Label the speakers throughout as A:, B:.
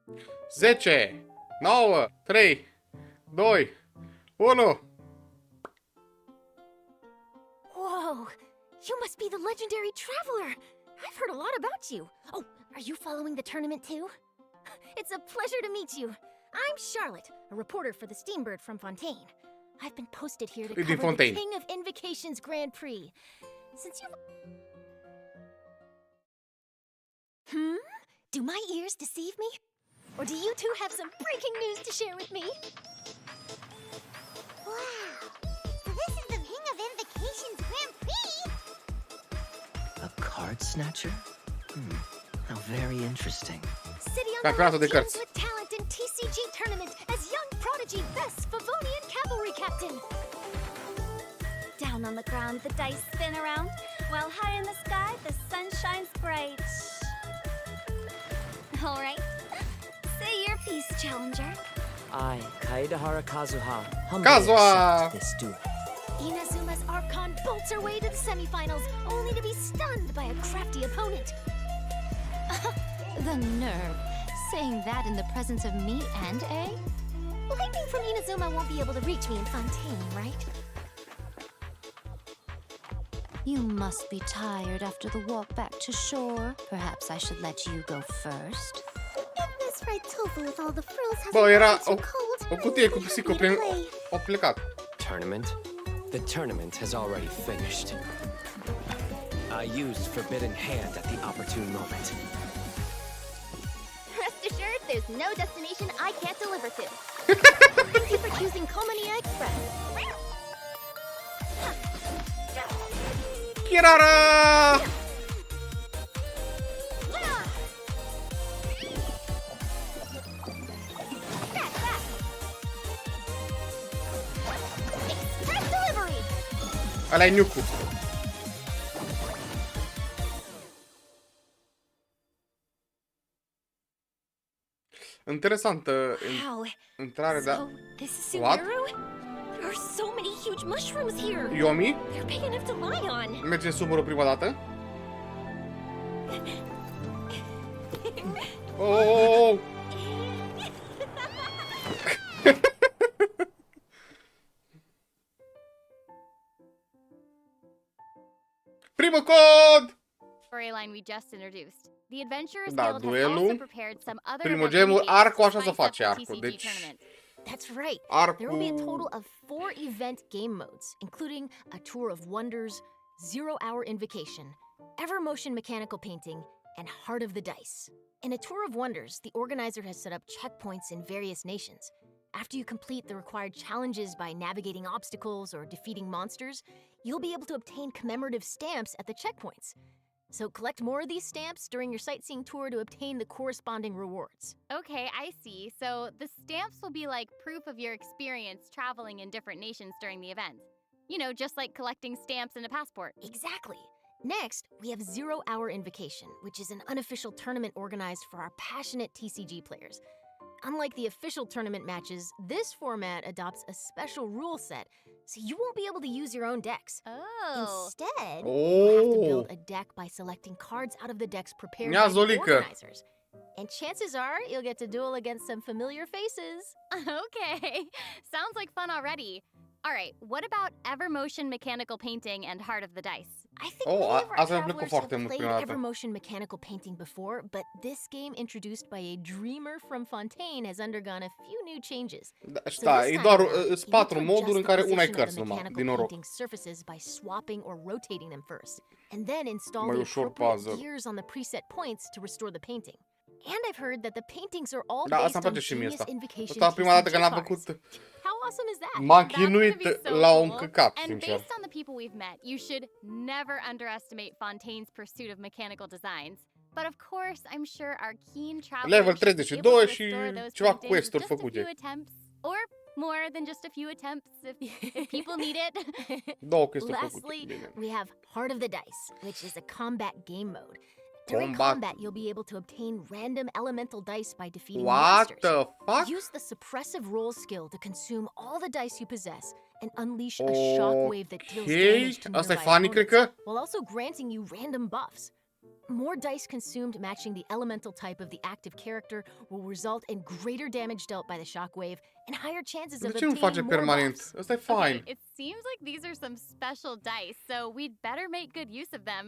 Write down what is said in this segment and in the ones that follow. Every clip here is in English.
A: 10, 9, 3, 2, 1.
B: Whoa! You must be the legendary traveler! I've heard a lot about you. Oh, are you following the tournament too? It's a pleasure to meet you. I'm Charlotte, a reporter for the Steambird from Fontaine. I've been posted here to cover the King of Invocations Grand Prix. Since you... Do my ears deceive me? Or do you two have some breaking news to share with me?
C: Wow! So this is the King of Invocations Grand Prix?
D: A card snatcher? How very interesting.
B: City on the map teams with talent in TCG tournament as young prodigy best Favonian cavalry captain.
E: Down on the ground, the dice spin around, while high in the sky, the sun shines bright. All right. Say your piece, challenger.
D: I, Kaedahara Kazuha, humbly
A: Kazuha!
D: accept this duel.
B: Inazuma's Archon bolts her way to the semifinals, only to be stunned by a crafty opponent.
F: The nerve. Saying that in the presence of me and A?
B: Lightning from Inazuma won't be able to reach me in Fontaine, right?
F: You must be tired after the walk back to shore. Perhaps I should let you go first.
C: If this fried tofu with all the frills has
A: Bă, era
C: too cold,
A: o cutie cu pisică prin... Au plecat.
G: Tournament? The tournament has already finished. I used Forbidden Hand at the opportune moment.
B: Rest assured, there's no destination I can't deliver to. Thank you for choosing Komania Express.
A: Kirara!
B: Express delivery!
A: Ăla-i Nuku. Interesantă intrare, da.
B: So, this is
A: What?
B: Subaru? There are so many huge mushrooms here.
A: Yomi?
B: They're big enough to lie on.
A: Merge în Subaru prima dată. Oh! Primul cod!
E: Storyline we just introduced. The Adventurers
A: Da,
E: Guild has
A: duelul.
E: also prepared some other
A: Primul
E: event
A: gemul,
E: games
A: arcul
E: to
A: așa se
E: spice up
A: face
E: the
A: arcul.
E: TCG
A: Deci
E: tournament.
B: That's right. There will be a total
A: arcul...
B: of 4 event game modes, including a Tour of Wonders, 0-Hour Invocation, Ever Motion Mechanical Painting, and Heart of the Dice. In a Tour of Wonders, the organizer has set up checkpoints in various nations. After you complete the required challenges by navigating obstacles or defeating monsters, you'll be able to obtain commemorative stamps at the checkpoints. So collect more of these stamps during your sightseeing tour to obtain the corresponding rewards.
E: Okay, I see. So the stamps will be like proof of your experience traveling in different nations during the event. You know, just like collecting stamps in a passport.
B: Exactly. Next, we have 0-Hour Invocation, which is an unofficial tournament organized for our passionate TCG players. Unlike the official tournament matches, this format adopts a special rule set, so you won't be able to use your own decks.
E: Oh.
B: Instead, you'll have to build
A: Oh!
B: a deck by selecting cards out of the decks prepared
A: Ia
B: by the
A: Zolică.
B: organizers. And chances are, you'll get to duel against some familiar faces.
E: Okay. Sounds like fun already. All right, what about Evermotion Mechanical Painting and Heart of the Dice?
B: I think
A: Oh,
B: many of our
A: asta mi-a plăcut
B: travelers
A: foarte
B: have
A: mult
B: played
A: prima dată.
B: Evermotion Mechanical Painting before, but this game introduced by a dreamer from Fontaine has undergone a few new changes.
A: Da,
B: So
A: stai,
B: this
A: e
B: time
A: doar
B: around, you
A: sunt
B: need
A: 4
B: to
A: moduri în
B: adjust the
A: care una e
B: position of
A: cărți
B: the
A: numai,
B: mechanical
A: din noroc.
B: painting surfaces by swapping or rotating them first, and then install
A: Mai
B: the
A: ușor
B: appropriate
A: puzzle.
B: gears on the preset points to restore the painting. And I've heard that the paintings are all
A: Da,
B: based
A: asta îmi
B: on
A: place și mie
B: Genius
A: asta.
B: Invocation
A: Asta prima dată
B: TCG
A: când am
B: cards.
A: făcut,
B: How awesome is that?
A: m-am
E: That's gonna
A: chinuit
E: be so
A: la un
E: cool.
A: căcat,
E: And
A: sincer.
E: based on the people we've met, you should never underestimate Fontaine's pursuit of mechanical designs. But of course, I'm sure our keen travelers
A: Level
E: should be able
A: 32
E: to
A: și
E: restore those
A: ceva
E: paintings with
A: quest-uri
E: just a
A: făcute.
E: few attempts, or more than just a few attempts if people need it.
A: 2 quest-uri făcute.
B: Lastly,
A: Bine.
B: we have Heart of the Dice, which is a combat game mode. During
A: Combat.
B: combat, you'll be able to obtain random elemental dice by defeating
A: What
B: monsters.
A: the fuck?
B: Use the suppressive roll skill to consume all the dice you possess and unleash a shockwave that deals damage to
A: Ok, asta e
B: nearby
A: funny, cred
B: opponents,
A: că.
B: while also granting you random buffs. More dice consumed matching the elemental type of the active character will result in greater damage dealt by the shockwave and higher chances
A: De
B: of
A: ce nu face
B: obtaining more
A: permanent?
B: buffs.
A: Ăsta e
E: Okay,
A: fine.
E: it seems like these are some special dice, so we'd better make good use of them.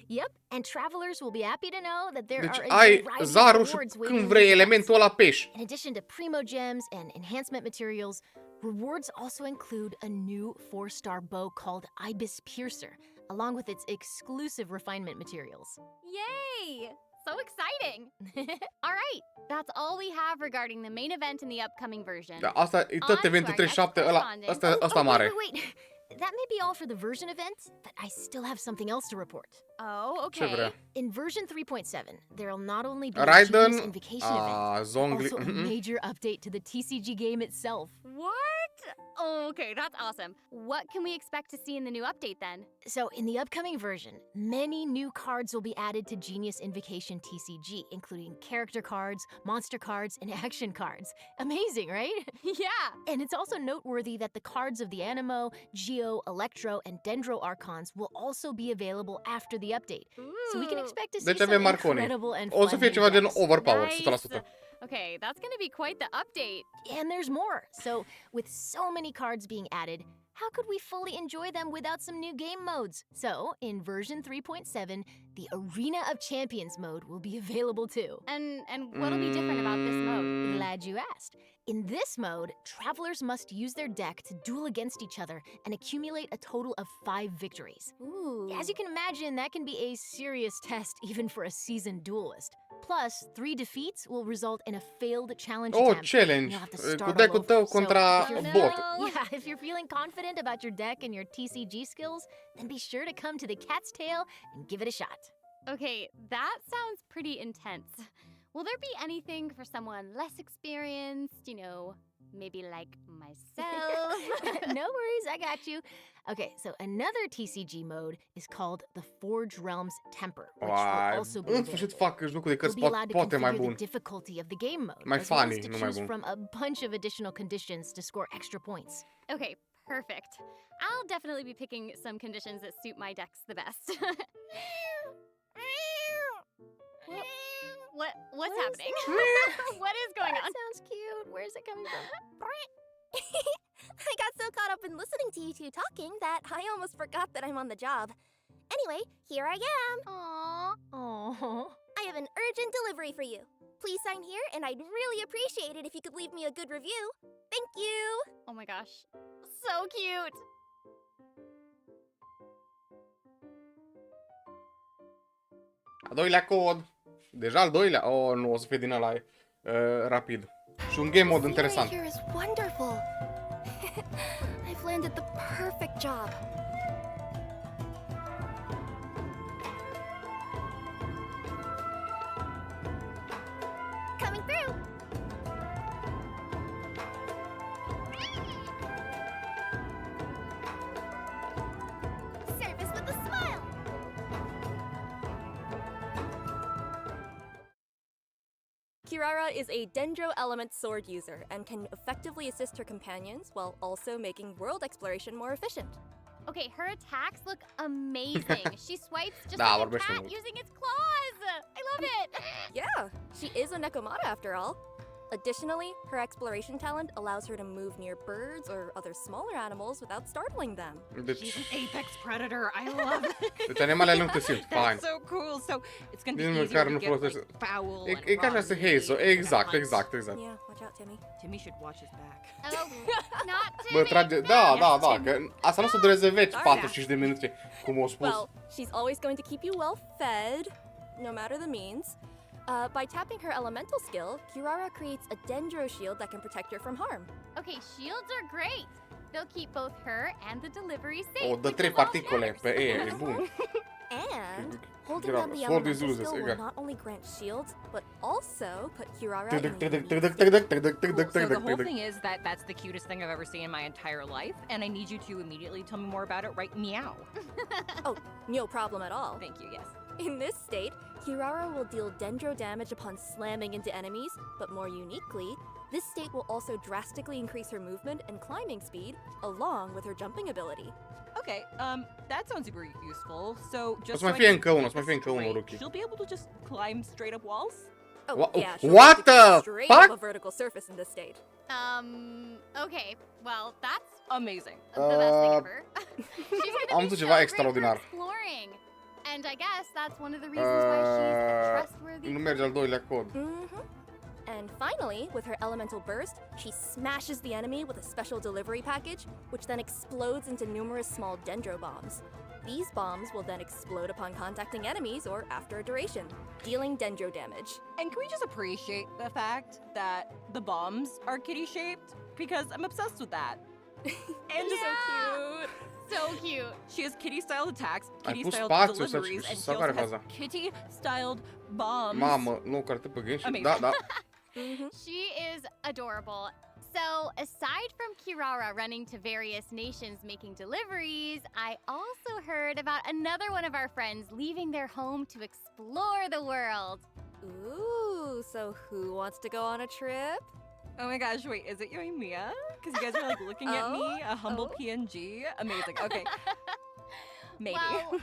B: Yep, and travelers will be happy to know that there
A: Deci
B: are a
A: ai
B: variety of
A: zarul și
B: rewards waiting
A: când
B: in
A: vrei
B: these
A: elementul
B: events.
A: ăla pești.
B: In addition to primo gems and enhancement materials, rewards also include a new 4-star bow called Ibis Piercer, along with its exclusive refinement materials.
E: Yay! So exciting! All right, that's all we have regarding the main event in the upcoming version.
A: Da, asta e tot
E: On to
A: eventul
E: our next
A: 37, ăla,
E: correspondent.
A: ăsta mare.
B: Wait. That may be all for the version event, but I still have something else to report.
E: Oh,
A: Ce
E: okay.
A: vrea?
B: In version 3.7, there'll not only be a
A: Raiden,
B: Genius Invocation event,
A: Zongli...
B: also a major update to the TCG game itself.
E: What? Oh, okay, that's awesome. What can we expect to see in the new update then?
B: So, in the upcoming version, many new cards will be added to Genius Invocation TCG, including character cards, monster cards, and action cards. Amazing, right?
E: Yeah.
B: And it's also noteworthy that the cards of the Animo, Geo, Electro, and Dendro Archons will also be available after the update. So we can
E: Ooh.
B: expect to see
A: Deci
B: some
A: avem Marconi.
B: incredible and
A: O să
B: fun
A: fie
B: new
A: ceva gen
B: decks.
A: overpowered,
E: Nice.
A: 100%.
E: Okay, that's gonna be quite the update.
B: And there's more. So, with so many cards being added, how could we fully enjoy them without some new game modes? So, in version 3.7, the Arena of Champions mode will be available too.
E: And what'll be different about this mode?
B: Glad you asked. In this mode, travelers must use their deck to duel against each other and accumulate a total of 5 victories.
E: Ooh.
B: As you can imagine, that can be a serious test even for a seasoned duelist. Plus, 3 defeats will result in a failed challenge
A: Oh,
B: attempt.
A: challenge!
B: You'll have to
A: Cu
B: start
A: deck-ul
B: all
A: tău
B: over.
A: contra
B: So, if you're
A: bot.
B: Yeah, if you're feeling confident about your deck and your TCG skills, then be sure to come to the Cat's Tail and give it a shot.
E: Okay, that sounds pretty intense. Will there be anything for someone less experienced, you know, maybe like myself?
B: No worries, I got you. Okay, so another TCG mode is called the Forge Realms Temper, which will
A: Uai,
B: also be
A: în sfârșit
B: available.
A: fac jocul de cărți
B: You'll be allowed to
A: poate mai
B: configure
A: bun.
B: the difficulty of the game mode,
A: Mai
B: as well as
A: funny,
B: to
A: nu mai
B: choose
A: bun.
B: from a bunch of additional conditions to score extra points.
E: Okay, perfect. I'll definitely be picking some conditions that suit my decks the best. What's happening? What is going on?
B: That sounds cute. Where's it coming from?
H: I got so caught up in listening to you two talking that I almost forgot that I'm on the job. Anyway, here I am.
B: Aww. Aww.
H: I have an urgent delivery for you. Please sign here, and I'd really appreciate it if you could leave me a good review. Thank you!
E: Oh my gosh. So cute.
A: Al doilea cod. Deja al doilea? Oh, nu, o să fie din ăla rapid. Și un game mode interesant.
H: Here is wonderful. I've landed the perfect job. Coming through. Service with a smile.
I: Kirara is a Dendro element sword user and can effectively assist her companions while also making world exploration more efficient.
E: Okay, her attacks look amazing. She swipes just
A: Da,
E: like a
A: vorbește
E: cat
A: mult.
E: using its claws. I love it.
I: Yeah, she is a Nekomata after all. Additionally, her exploration talent allows her to move near birds or other smaller animals without startling them.
A: Deci,
J: She's an apex predator. I love it.
A: deci animalele nu te simt. Fine.
J: That's so cool. So it's gonna be
A: Nici
J: easier
A: măcar
J: to
A: nu
J: get
A: folosește.
J: like, foul
A: E,
J: and
A: e ca așa să
J: rotten
A: Hazel.
J: meat and
A: Exact,
J: hunt.
A: exact, exact.
I: Yeah, watch out, Timmy.
J: Timmy should watch his back.
E: Oh, not
A: Bă,
E: Timmy.
A: trage... Da, da, da, că asta nu o să dureze veci,
I: Darn.
A: 45 de minute, cum o spus.
I: Well, she's always going to keep you well fed, no matter the means. By tapping her elemental skill, Kirara creates a Dendro shield that can protect her from harm.
E: Okay, shields are great. They'll keep both her and the delivery safe.
A: O, dă
E: which
A: 3
E: is all
A: particule
E: yours.
A: pe E, e bun.
H: And holding
A: Kirara,
H: down the
A: sword is
H: elemental
A: useless,
H: skill will
A: exact.
H: not only grant shields, but also put Kirara
A: Tădăc,
H: in
A: tădăc,
H: the
A: tădăc,
H: lead.
A: tădăc, tădăc, tădăc,
J: Cool. So the
A: tădăc,
J: whole
A: tădăc.
J: thing is that that's the cutest thing I've ever seen in my entire life, and I need you to immediately tell me more about it right meow.
I: Oh, no problem at all.
J: Thank you, yes.
I: In this state, Kirara will deal dendro damage upon slamming into enemies, but more uniquely, this state will also drastically increase her movement and climbing speed, along with her jumping ability.
J: Okay, that sounds super useful. So
A: O
J: just
A: să mai fie încă unul, o să mai fie încă unul, Rookie.
J: she'll be able to just climb straight up walls?
I: Oh, yeah, she'll
A: What
I: have to climb
A: the
I: straight
A: fuck?
I: up a vertical surface in this state.
E: Okay. Well, that's
J: Amazing.
E: the best thing ever. She's gonna
A: Am
E: be
A: văzut
E: so
A: ceva
E: great for
A: extraordinar.
E: exploring. And I guess that's one of the reasons why she's trustworthy.
A: Nu merge al doilea cod.
I: And finally, with her elemental burst, she smashes the enemy with a special delivery package, which then explodes into numerous small dendro bombs. These bombs will then explode upon contacting enemies or after a duration, dealing dendro damage.
J: And can we just appreciate the fact that the bombs are kitty-shaped? Because I'm obsessed with that. And
I: So cute.
E: So cute.
J: she has kitty-styled attacks,
A: Ai pus
J: kitty-styled
A: spațiu să
J: deliveries, and she
A: sau
J: also
A: care
J: has
A: faza?
J: kitty-styled bombs.
A: Mamă, nu, care te pe Genshin.
J: Amazing.
A: Da, da.
E: She is adorable. So, aside from Kirara running to various nations making deliveries, I also heard about another one of our friends leaving their home to explore the world.
I: Ooh, so who wants to go on a trip?
J: Oh my gosh, wait, is it you and Mia? Because you guys are like looking at me, a humble PNG. Amazing, okay. Maybe.
E: Well,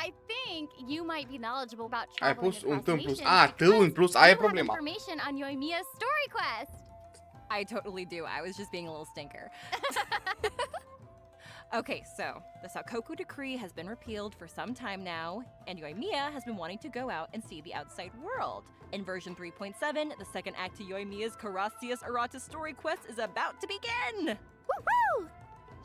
E: I think you might be knowledgeable about
A: Ai
E: traveling
A: pus
E: across
A: un T în plus.
E: nations
A: A, T în plus, aia e
E: you have
A: problema.
E: information on Yoimiya's story quest.
J: I totally do. I was just being a little stinker. Okay, so the Sakoku decree has been repealed for some time now, and Yoimiya has been wanting to go out and see the outside world. In version 3.7, the second act to Yoimiya's Carassius Aratus story quest is about to begin!
I: Woohoo!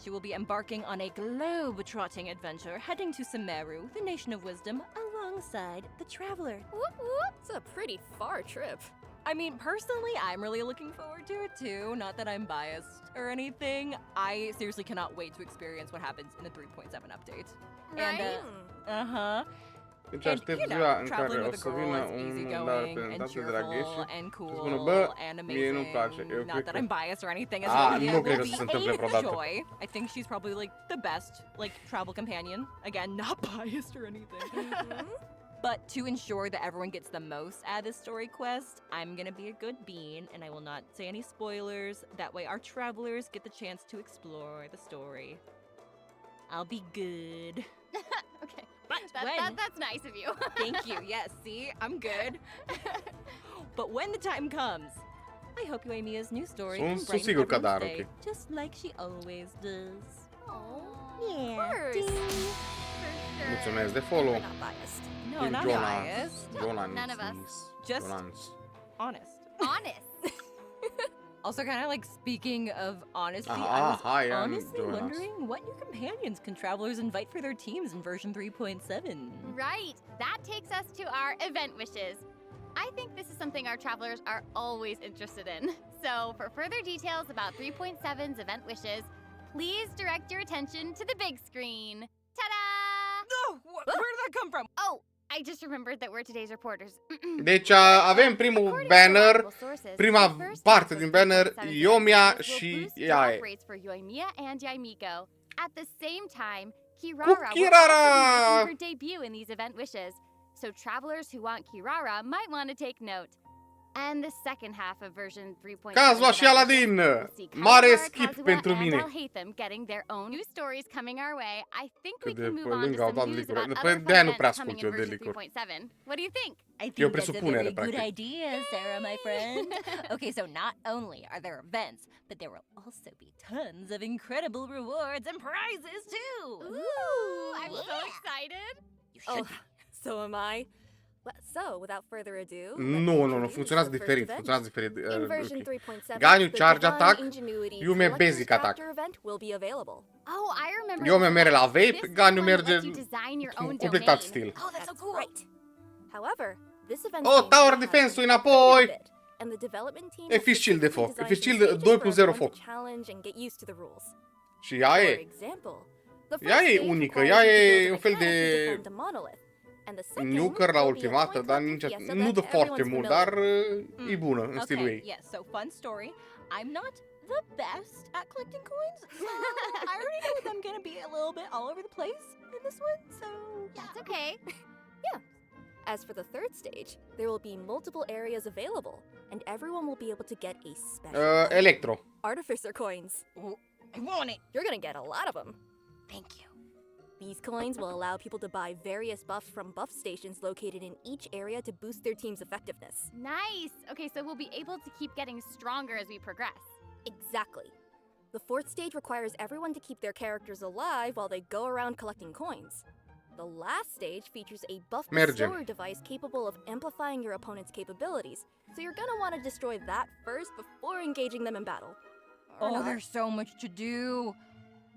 J: She will be embarking on a globe-trotting adventure, heading to Sumeru, the Nation of Wisdom, alongside the Traveler.
I: Whoop whoop! It's a pretty far trip.
J: I mean, personally, I'm really looking forward to it too. Not that I'm biased or anything. I seriously cannot wait to experience what happens in the 3.7 update.
E: Right?
J: And,
A: Deci
J: and,
A: aștept
J: you know,
A: ziua în
J: traveling
A: care o
J: with
A: să
J: a girl
A: vină
J: is
A: un
J: easygoing
A: la
J: and
A: reprezentanță de la
J: cheerful
A: Genshin
J: and
A: să
J: cool
A: spună, bă,
J: and
A: mie nu-mi
J: amazing.
A: place. Eu
J: Not
A: cred
J: that
A: că...
J: I'm biased or anything. As
A: Ah,
J: Yoimiya
A: nu
J: will
A: cred că
J: be
A: se întâmple
J: a
A: vreodată.
J: joy. I think she's probably like the best like travel companion. Again, not biased or anything. But to ensure that everyone gets the most out of this story quest, I'm gonna be a good bean and I will not say any spoilers. That way our travelers get the chance to explore the story. I'll be good.
E: Okay.
J: But
E: That's nice of you.
J: Thank you. Yes, see? I'm good. But when the time comes, I hope Yoimiya's new story can
A: Sunt
J: brighten
A: sigur că da,
J: everyone's day,
A: Rocky.
J: just like she always does.
E: Aww.
I: Of course.
J: Ding.
A: Mulțumesc de follow.
I: We're not biased.
J: No,
A: Tim
J: not
A: Jonas.
J: biased.
A: Jonas.
E: None of us.
J: Just-
A: Jonas.
J: Honest.
E: Honest.
J: Also, kind of like speaking of honesty, I
A: Ah,
J: was
A: hi, I'm
J: honestly
A: Jonas.
J: wondering what new companions can travelers invite for their teams in version 3.7?
E: Right. That takes us to our event wishes. I think this is something our travelers are always interested in. So, for further details about 3.7's event wishes, please direct your attention to the big screen. Ta-da!
J: Oh, where did that come from?
E: Oh, I just remembered that we're today's reporters.
A: Deci avem primul banner, prima parte din banner, Yoimiya și Yae.
E: For Yoimiya and Yaimiko. At the same time, Kirara
A: Cu
E: will
A: Kirara!
E: also be making her debut in these event wishes. So travelers who want Kirara might want to take note. And the second half of version 3.7
A: Cazul și Aladdin! Mare skip pentru mine.
E: getting their own new stories coming our way. I think we
A: Cât de
E: can move
A: pe
E: on to
A: lângă au
E: some
A: dat
E: news
A: licuri.
E: about
A: Păi
E: other
A: de-aia
E: fun
A: nu prea
E: events coming
A: ascult
E: in
A: eu de
E: version
A: licuri.
E: 3.7. What do you think?
J: I think
A: E o
J: that's a
A: presupunere,
J: very good
A: practic.
J: idea, Sarah, my friend. Okay, so not only are there events, but there will also be tons of incredible rewards and prizes too.
E: Ooh, I'm so excited.
J: You should
I: Oh, so am I. So, without further ado,
A: Nu, funcționează diferit, funcționează diferit.
I: In version
A: Ok.
I: 3.7,
A: Ganiu
I: the
A: charge
I: Divine
A: attack,
I: Ingenuity
A: Yume
I: Collector's
A: basic attack.
I: Chapter event will be available.
E: Oh, I remember.
A: Eu
E: this
A: merg la
E: one.
A: vape,
E: This is
A: Ganiu
E: the one that
A: merge
E: lets you design your own
A: completat
E: domain.
A: stil.
J: Oh, that's so cool.
I: Right. However, this event
A: Oh, tower defense-ul înapoi!
I: and the development team
A: Eficient de foc,
I: designed
A: eficient
I: some stages
A: 2
I: for
A: plus 0
I: everyone
A: foc.
I: to challenge and get used to the rules.
A: Și ea
I: For
A: e,
I: example, the
A: ea
I: first
A: e
I: stage
A: unică,
I: requires
A: ea
I: you to
A: e
I: build
A: un fel
I: a mechanic to
A: de
I: defend a monolith. And the second
A: nucăr la
I: will be a
A: ultimată,
I: coin
A: dar
I: collecting
A: nici,
I: fiesta
A: nu
I: that
A: de foarte
I: everyone's
A: mult,
I: familiar
A: dar e bună în stilul
J: Okay,
A: ei.
J: yes, so fun story. I'm not the best at collecting coins, so I already know that I'm gonna be a little bit all over the place in this one, so
E: That's okay.
I: As for the third stage, there will be multiple areas available, and everyone will be able to get a special
A: Electro.
I: Artificer coins.
J: Oh, I want it.
I: You're gonna get a lot of them.
J: Thank you.
I: These coins will allow people to buy various buffs from buff stations located in each area to boost their team's effectiveness.
E: Nice. Okay, so we'll be able to keep getting stronger as we progress.
I: Exactly. The fourth stage requires everyone to keep their characters alive while they go around collecting coins. The last stage features a buff bestower device capable of amplifying your opponent's capabilities, so you're gonna want to destroy that first before engaging them in battle.
J: Oh, there's so much to do.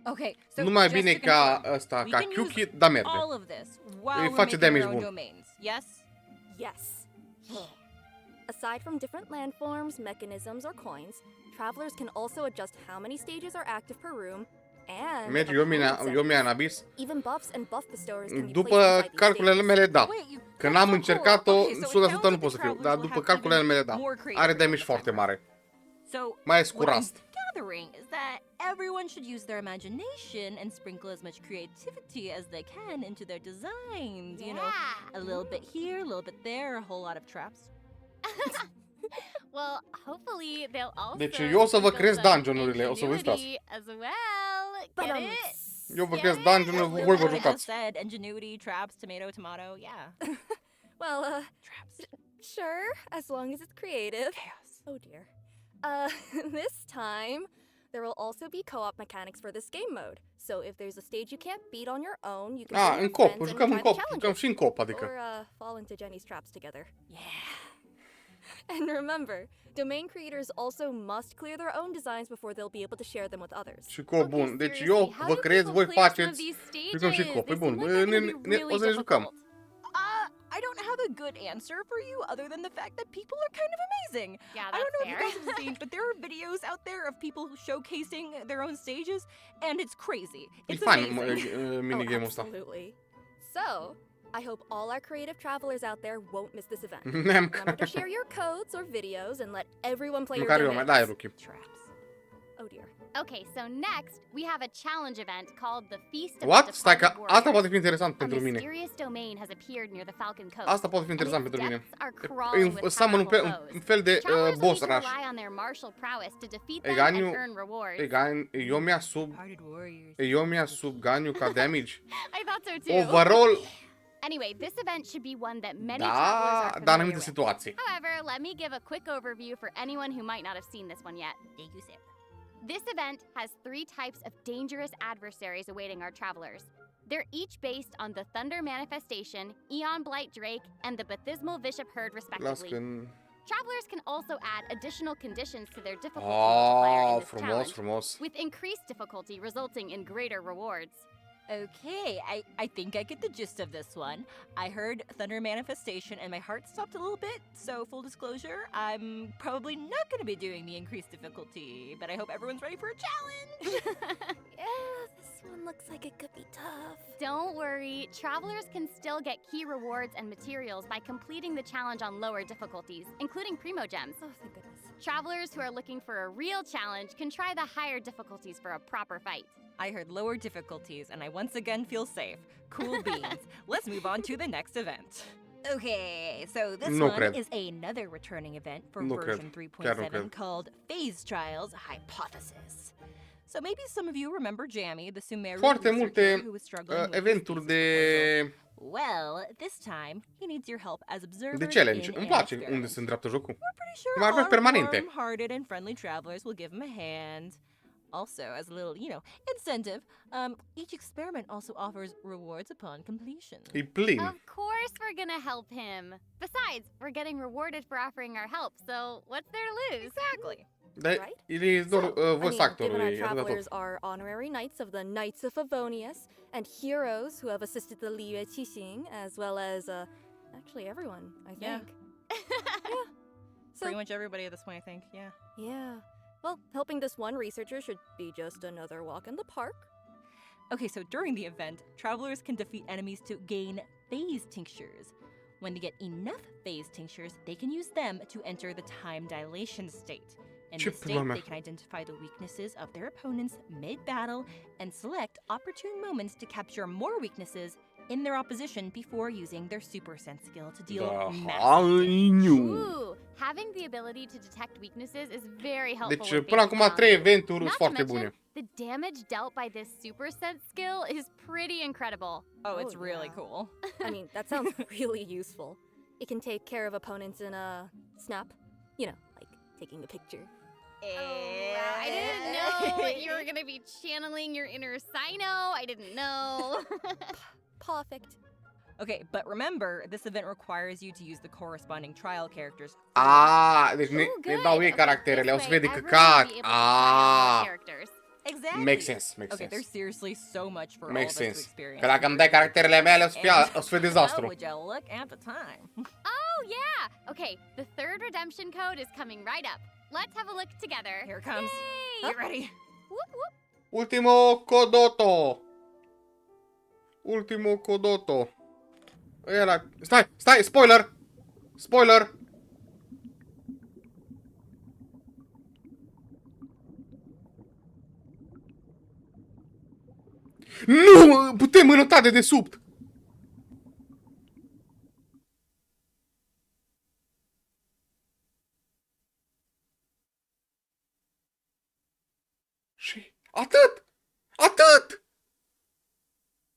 J: Okay, so
A: Nu mai
J: just
A: bine
J: to
A: ca
J: confirm,
A: ăsta,
J: we
A: ca
J: can use
A: Kyuki, dar merge.
J: all of this while
A: Îi
J: we're
A: face
J: making
A: damage
J: our own
A: bun.
J: domains. Yes?
I: Yes. Aside from different landforms, mechanisms, or coins, travelers can also adjust how many stages are active per room, and
A: Merge, eu mi-am în abis.
I: even buffs and buff bestowers can be
A: După
I: placed inside these
A: calculele
I: stages.
A: mele, da.
J: Wait,
A: Când am încercat-o, 100% nu pot să fiu, dar după calculele mele, da. Are damage foarte mare.
J: So,
A: Mai ales cu
J: what I'm
A: Rust.
J: gathering is that everyone should use their imagination and sprinkle as much creativity as they can into their designs. You know, a little bit here, a little bit there, a whole lot of traps.
E: Well, hopefully they'll also
A: Deci eu o să vă creez
E: sprinkle some
A: dungeon-urile, o să vă uitați.
E: ingenuity as well. Get it?
A: Eu vă creez dungeon-uri, voi vă
J: I just
A: jucați.
J: said ingenuity, traps, tomato, yeah.
I: Well,
J: Traps.
I: sure, as long as it's creative.
J: Chaos.
I: Oh dear. This time, there will also be co-op mechanics for this game mode. So if there's a stage you can't beat on your own, you can join
A: În
I: your
A: cop,
I: friends and
A: jucăm în
I: try the
A: cop, jucăm
I: challenges.
A: și în cop, adică.
I: Or fall into Jenny's traps together.
J: Yeah.
I: And remember, domain creators also must clear their own designs before they'll be able to share them with others.
A: Și cop bun. Deci eu vă creez, voi faceți. Jucăm și cop. E bun. O să ne jucăm.
J: I don't have a good answer for you other than the fact that people are kind of amazing.
E: Yeah,
J: I
E: that's
J: don't know
E: fair.
J: if you guys have seen, but there are videos out there of people showcasing their own stages, and it's crazy.
A: E
J: It's
A: fain
J: amazing.
A: minigame-ul ăsta.
I: Absolutely. So, I hope all our creative travelers out there won't miss this event.
A: Ne-am
I: Remember to share your codes or videos and let everyone play your
A: Măcar eu mai, da, e
I: domains.
A: Ruki.
J: Traps.
I: Oh dear.
E: Okay, so next we have a challenge event called the Feast of
A: What?
E: the
A: Stai că
E: Departed
A: asta poate
E: Warriors.
A: fi interesant
E: A
A: pentru mine.
E: mysterious domain has appeared near the Falcon Coast.
A: Asta poate fi
E: and
A: interesant
E: its
A: pentru mine.
E: depths are crawling with
A: Seamănă
E: powerful
A: un
E: foes.
A: fel de
E: Travelers
A: boss
E: will need to
A: rush.
E: rely on their martial prowess to defeat them
A: Ganiu,
E: and earn rewards.
A: eu mi-a sub...
J: Departed warriors.
A: Eu mi-a sub Ganiu ca damage.
E: I thought so too.
A: Overall,
E: Anyway, this event should be one that many
A: da,
E: travelers are
A: dar în
E: familiar
A: anumite
E: with.
A: situații.
E: However, let me give a quick overview for anyone who might not have seen this one yet.
J: Thank you, Sam.
E: This event has 3 types of dangerous adversaries awaiting our travelers. They're each based on the Thunder Manifestation, Eon Blight Drake, and the Bathismal Bishop Herd,
A: Las
E: respectively.
A: când...
E: Travelers can also add additional conditions to their difficulty multiplier in this
A: frumos,
E: challenge,
A: frumos.
E: with increased difficulty resulting in greater rewards.
J: Okay, I think I get the gist of this one. I heard Thunder Manifestation and my heart stopped a little bit, so full disclosure, I'm probably not going to be doing the increased difficulty, but I hope everyone's ready for a challenge!
I: Yeah, this one looks like it could be tough.
E: Don't worry, travelers can still get key rewards and materials by completing the challenge on lower difficulties, including Primo Gems.
I: Oh, thank goodness.
E: Travelers who are looking for a real challenge can try the higher difficulties for a proper fight.
J: I heard lower difficulties, and I once again feel safe. Cool beans. Let's move on to the next event. Okay, so this
A: Nu
J: one
A: cred.
J: is another returning event for
A: Nu
J: version
A: cred. Chiar nu
J: 3.7
A: cred.
J: called Fayz Trials Hypothesis. So maybe some of you remember Jammy, the Sumerian
A: Foarte
J: researcher
A: multe
J: who was struggling with his
A: eventuri
J: thesis
A: de...
J: proposal. Well, this time he needs your help as observers
A: de challenge.
J: in
A: Îmi
J: an
A: place unde
J: experiment.
A: se îndreaptă jocul.
J: We're pretty sure
A: Mai
J: all
A: avem
J: our
A: permanente.
J: warm-hearted and friendly travelers will give him a hand. Also, as a little, incentive, each experiment also offers rewards upon completion.
A: E plin.
E: Of course we're gonna help him. Besides, we're getting rewarded for offering our help, so what's there to lose?
J: Exactly.
A: Dar
I: Right?
A: e doar voice
I: given our
A: actorului, atâta tot.
I: travelers are honorary knights of the Knights of Favonius and heroes who have assisted the Liue Qixing, as well as, actually everyone, I
J: Yeah.
I: think. Yeah. So,
J: Pretty much everybody at this point, I think, yeah.
I: yeah. Well, helping this one researcher should be just another walk in the park.
J: Okay, so during the event, travelers can defeat enemies to gain phase tinctures. When they get enough phase tinctures, they can use them to enter the time dilation state. In
A: Ce
J: this state,
A: pula mea.
J: they can identify the weaknesses of their opponents mid-battle and select opportune moments to capture more weaknesses in their opposition before using their super sense skill to deal
A: Da,
J: massive damage.
E: Ooh, having the ability to detect weaknesses is very helpful.
A: Deci,
E: with
A: până
E: basic
A: acum 3
E: challenges.
A: eventuri
E: Not
A: sunt
E: to
A: foarte
E: mention,
A: bune.
E: the damage dealt by this super sense skill is pretty incredible.
J: Oh, it's
I: Oh,
J: really
I: yeah.
J: cool.
I: I mean, that sounds really useful. It can take care of opponents in a snap. You know, like taking a picture.
E: I didn't know you were gonna be channeling your inner Sino. I didn't know.
I: Perfect.
J: Okay, but remember, this event requires you to use the corresponding trial characters.
A: Deci ne
E: Ooh,
A: dau ei
E: good.
A: caracterele, o
E: This
A: să
E: way,
A: vede
E: everyone
A: căcat.
E: will be able to try out the characters.
J: Exactly.
A: Makes sense, makes
J: Okay, there's
A: sense.
J: seriously so much for all
A: Makes
J: of us to
A: sense.
J: experience.
A: Că dacă îmi dai caracterele mele, o să fie
J: And
A: dezastru.
J: would you look at the time?
E: Oh yeah. Okay, the third redemption code is coming right up. Let's have a look together.
J: Here it comes.
E: Yay!
J: Get ready.
E: Whoop whoop.
A: Ultimo codoto. Ultimo codoto. Ăla... Stai, spoiler! Spoiler! Nu! Putem înota de desubt! Și atât! Atât!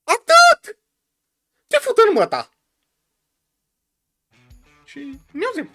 A: Atât! Ce fută în măta? Și ne auzim!